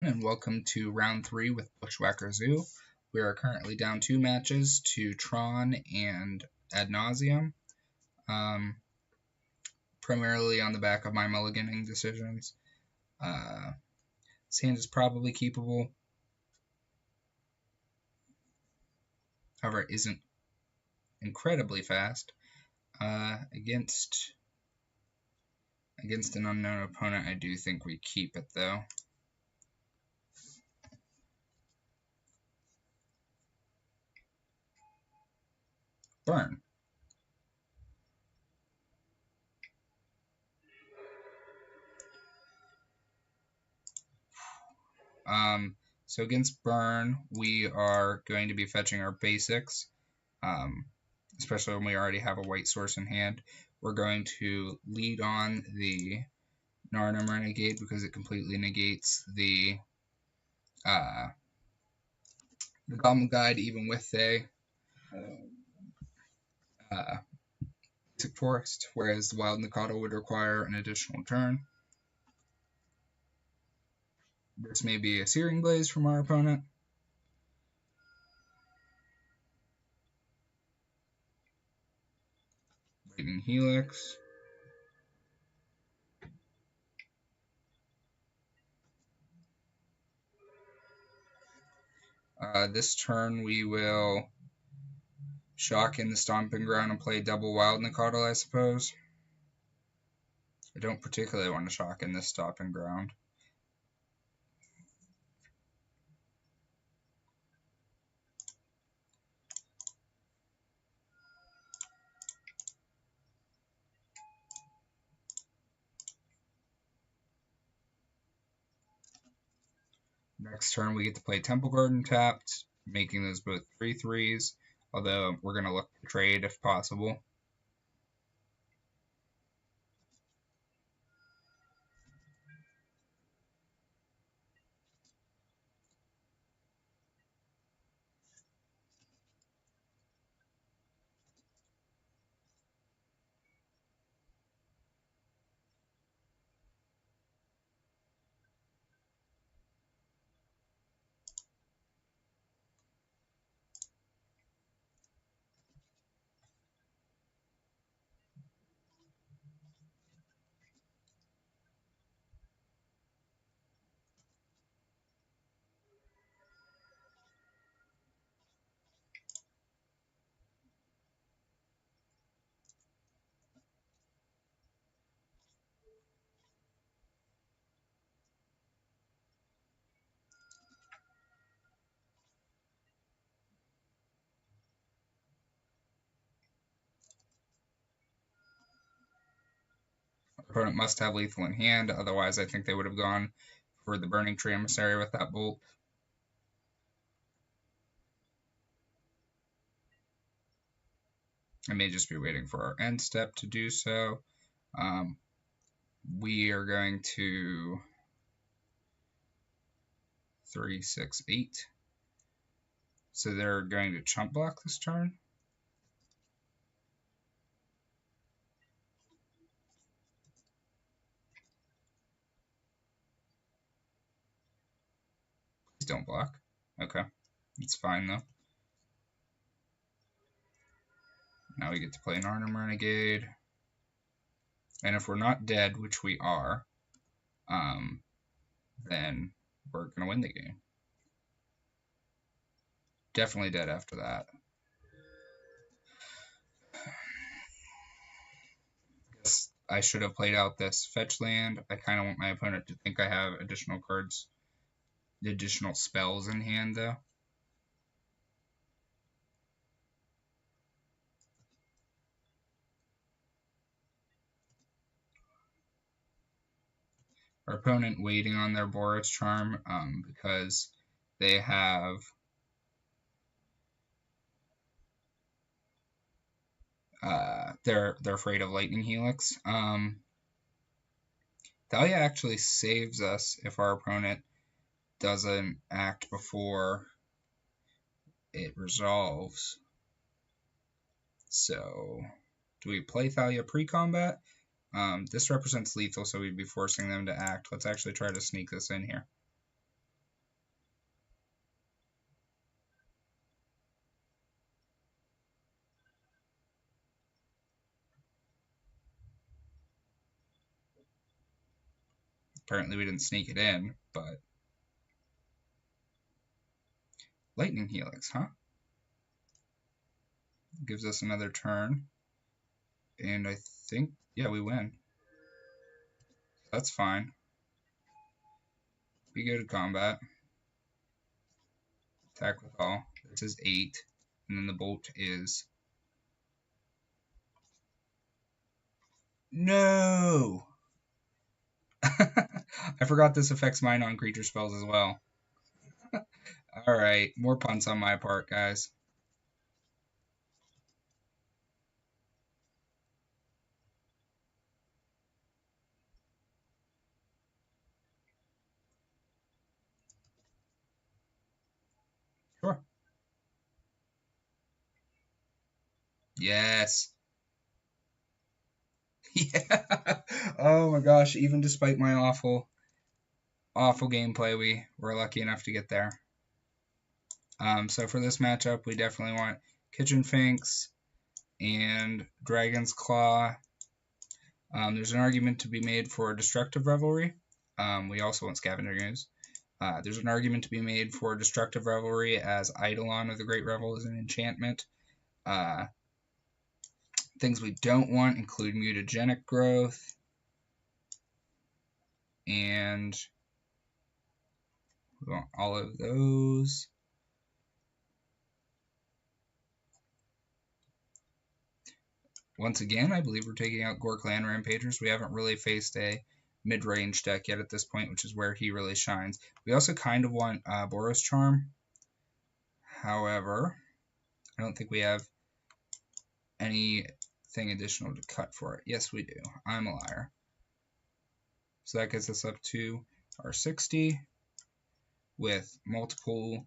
And welcome to round 3 with Bushwhacker Zoo. We are currently down 2 matches to Tron and Ad Nauseam, primarily on the back of my mulliganing decisions. This hand is probably keepable, however, it isn't incredibly fast. Against an unknown opponent, I do think we keep it, though. Burn. So against Burn, we are going to be fetching our basics, especially when we already have a white source in hand. We're going to lead on the Narnum Renegade because it completely negates the Goblin Guide, even with a basic forest, whereas the Wild Nikado would require an additional turn. This may be a Searing Blaze from our opponent. Lightning Helix. This turn we will shock in the Stomping Ground and play double Wild Nikado, I suppose. I don't particularly want to shock in this Stomping Ground. Next turn we get to play Temple Garden tapped, making those both 3/3s, although we're going to look to trade if possible. Opponent must have lethal in hand, otherwise I think they would have gone for the Burning Tree Emissary with that bolt. I may just be waiting for our end step to do so. We are going to 3, 6, 8. So they're going to chump block this turn. Please don't block. Okay, it's fine though. Now we get to play Narnum Renegade. And if we're not dead, which we are, then we're going to win the game. Definitely dead after that. Guess I should have played out this fetch land. I kind of want my opponent to think I have additional cards, additional spells in hand, though. Our opponent waiting on their Boris Charm because they have they're afraid of Lightning Helix. Thalia actually saves us if our opponent doesn't act before it resolves. So, do we play Thalia pre-combat? This represents lethal, so we'd be forcing them to act. Let's actually try to sneak this in here. Apparently we didn't sneak it in, but... Lightning Helix, huh? Gives us another turn. And I think, yeah, we win. That's fine. We go to combat. Attack with all. This is 8. And then the bolt is... No! I forgot this affects my non-creature spells as well. Alright, more punts on my part, guys. Sure. Yes. Yeah. Oh my gosh, even despite my awful gameplay, we were lucky enough to get there. So for this matchup, we definitely want Kitchen Finks and Dragon's Claw. There's an argument to be made for Destructive Revelry. We also want Scavenger Ooze. There's an argument to be made for Destructive Revelry, as Eidolon of the Great Revel is an enchantment. Things we don't want include Mutagenic Growth, and we want all of those. Once again, I believe we're taking out Gore Clan Rampagers. We haven't really faced a mid-range deck yet at this point, which is where he really shines. We also kind of want Boros Charm. However, I don't think we have anything additional to cut for it. Yes, we do. I'm a liar. So that gets us up to our 60 with multiple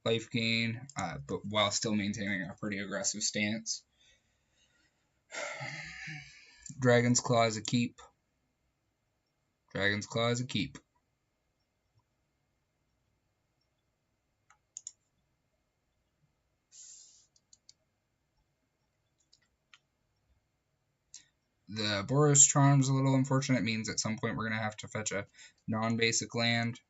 life gain, but while still maintaining a pretty aggressive stance. Dragon's Claw is a keep. Dragon's Claw is a keep. The Boros Charm is a little unfortunate. It means at some point we're going to have to fetch a non-basic land.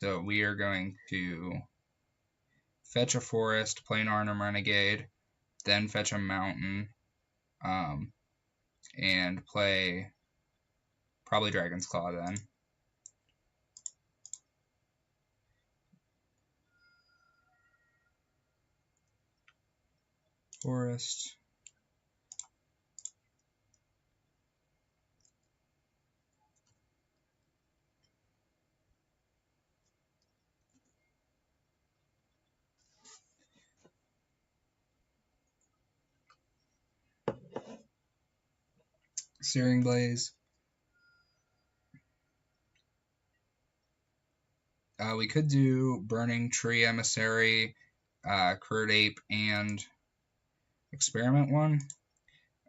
So we are going to fetch a forest, play an Arnhem Renegade, then fetch a mountain, and play probably Dragon's Claw then. Forest. Searing Blaze. We could do Burning Tree Emissary, Crude Ape, and Experiment one.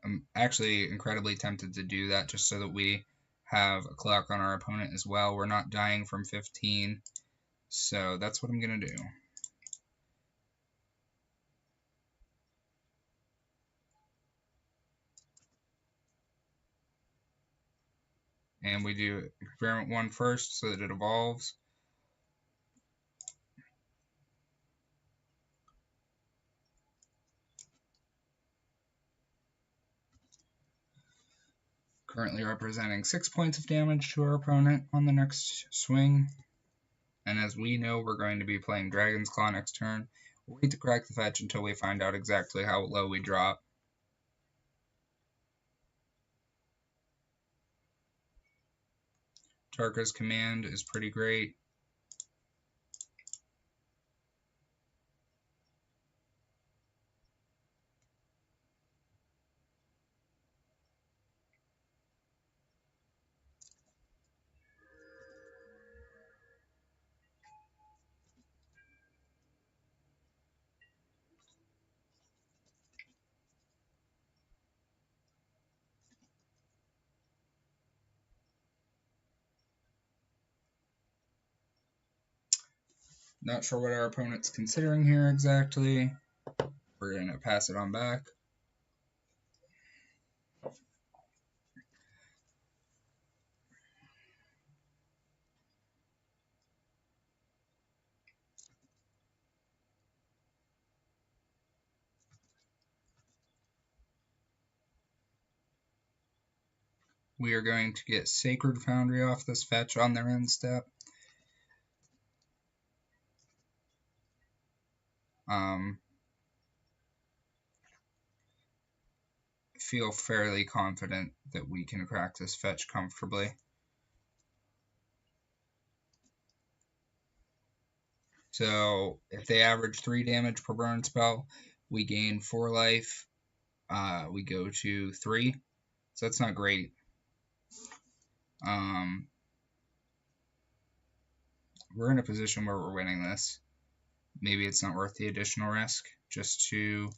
I'm actually incredibly tempted to do that just so that we have a clock on our opponent as well. We're not dying from 15, so that's what I'm going to do. And we do Experiment 1 first so that it evolves. Currently representing 6 points of damage to our opponent on the next swing. And as we know, we're going to be playing Dragon's Claw next turn. We'll wait to crack the fetch until we find out exactly how low we drop. Tarka's command is pretty great. Not sure what our opponent's considering here exactly. We're going to pass it on back. We are going to get Sacred Foundry off this fetch on their end step. Feel fairly confident that we can crack this fetch comfortably. So if they average 3 damage per burn spell, we gain 4 life. We go to 3, so that's not great. We're in a position where we're winning this. Maybe it's not worth the additional risk just to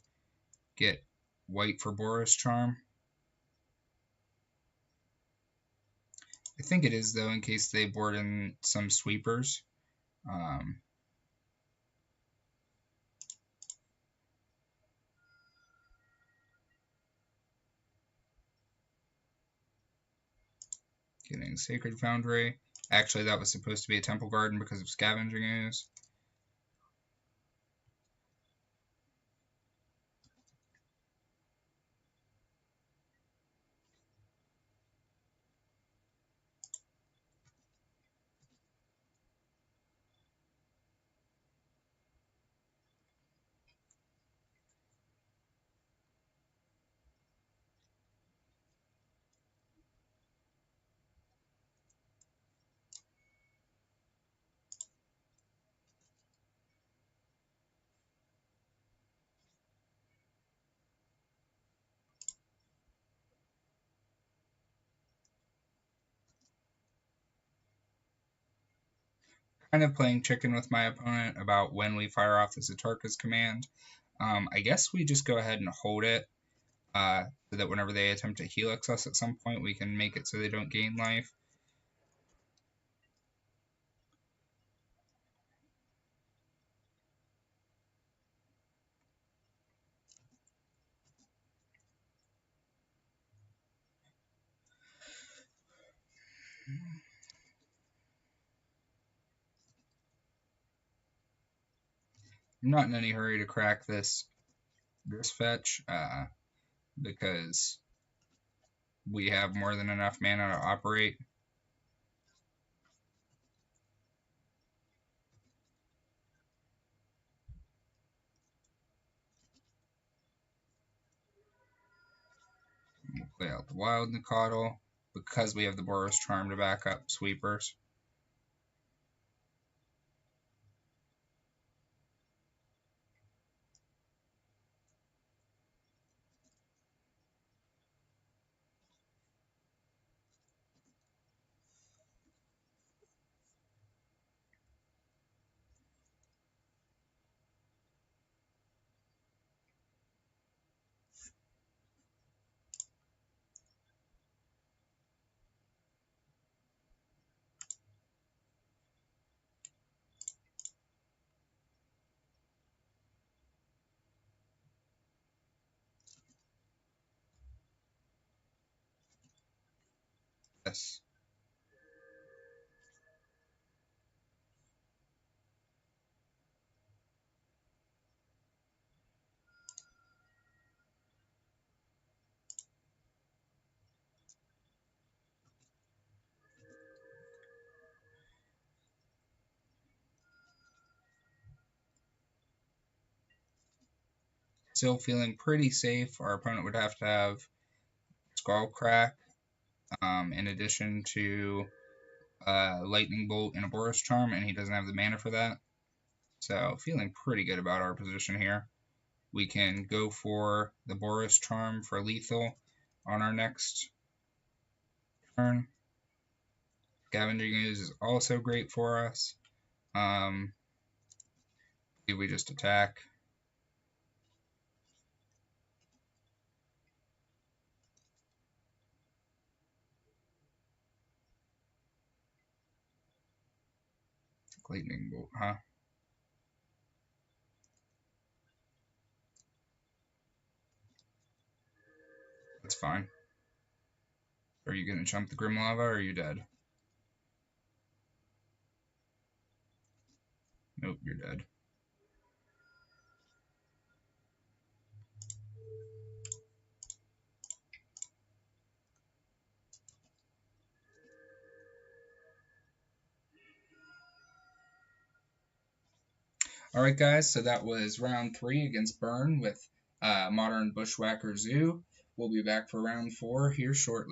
get white for Boros Charm. I think it is, though, in case they board in some sweepers. Getting Sacred Foundry. Actually, that was supposed to be a Temple Garden because of Scavenging Ooze. Kind of playing chicken with my opponent about when we fire off the Zatarka's command. I guess we just go ahead and hold it so that whenever they attempt to helix us at some point, we can make it so they don't gain life. I'm not in any hurry to crack this fetch because we have more than enough mana to operate. We'll play out the Wild Nicottle because we have the Boros Charm to back up sweepers. Yes. Still feeling pretty safe. Our opponent would have to have Skullcrack in addition to Lightning Bolt and a Boros Charm, and he doesn't have the mana for that. So feeling pretty good about our position here. We can go for the Boros Charm for lethal on our next turn. Scavenging Ooze is also great for us. We just attack. Lightning Bolt, huh? That's fine. Are you going to jump the Grim Lava or are you dead? Nope, you're dead. Alright guys, so that was round 3 against Burn with Modern Bushwhacker Zoo. We'll be back for round 4 here shortly.